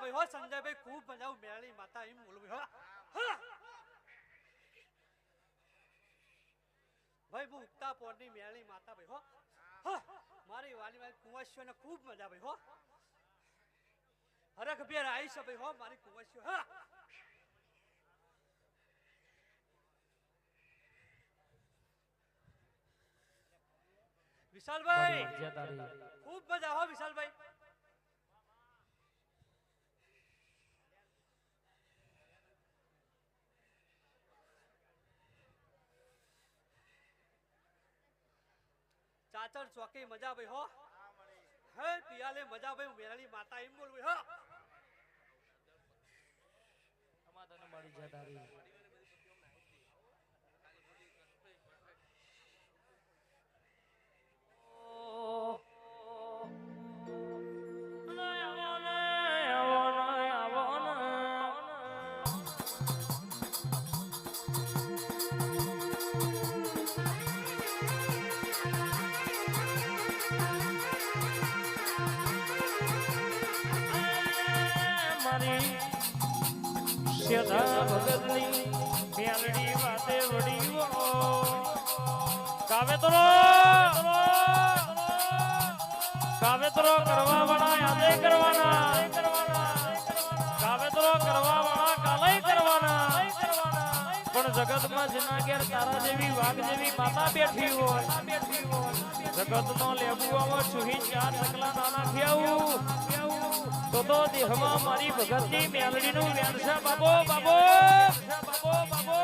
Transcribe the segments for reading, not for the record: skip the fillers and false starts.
ભાઈ હો સંજયભાઈ ખૂબ મજા મેળી માતા એમ બોલું હો ભાઈ હું ઉગતા પોરની મેળી માતા ભાઈ હો મારી વાલી વાલી કુંવસીઓ ને ખૂબ મજા ભાઈ હો હરખ બેર આવી છે ભાઈ હો મારી કુંવસીઓ હા વિશાલભાઈ ખૂબ મજા હો વિશાલભાઈ ચાચર ચોકી મજા ભાઈ હો હે પિયાલે મજા ભાઈ મેરાની માતા એમ બોલવું હો અમાદને મળી જતારી ભગતની મેલડી વાતે વડીઓ કાવેતરો કરવા વાળા યાદે કરવાના કાવેતરો કરવા વાળા કાલે કરવાના પણ જગતમાં જેના ઘેર તારા જેવી વાઘ જેવી માતા બેઠી હોય જગતનો લેબુઆમાં સુહી ચાર સકલા નાના ખિયાવું તો દેહમાં મારી ભગતની મેલડીનું વેણસા બાબો બાબો બાબો બાબો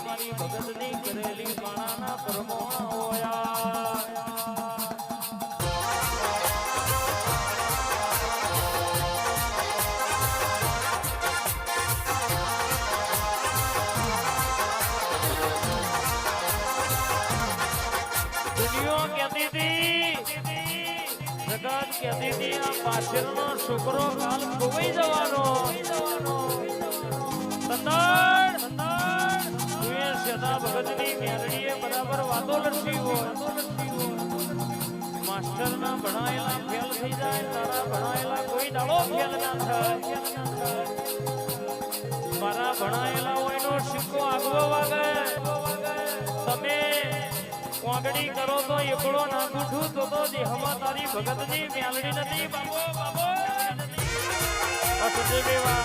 મારી ભગતની કરેલી માણાના પરમોણા હોયા દુનિયા કહેતી હતી જગત કહેતી હતી આ પાછળનો છોકરો કાલ ખોવાઈ જવાનો ભગતની મેલડીએ બરાબર વાતો લડતી હોય માસ્ટર ના ભણાયેલા ફેલ થઈ જાય તારા ભણાયેલા કોઈ દાડો ફેલ ના થાય મારા ભણાયેલા હોય નો સિક્કો આગવો વાગે તમે કોંગડી કરો તો એકડો ના ગુઠું તો દેહમાં તારી ભગતની મેલડી નથી બાબો બાબો અસજે બેવા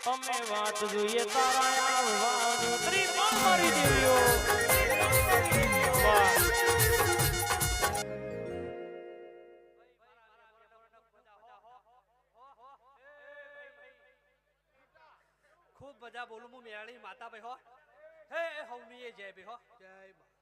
અમે વાત જોઈએ તારા આવવાનું ત્રિકોણ મારી દેવીઓ વાહ ખૂબ મજા બોલું હું મેરાણી માતા ભાઈ હો હે હવની જય ભાઈ હો જય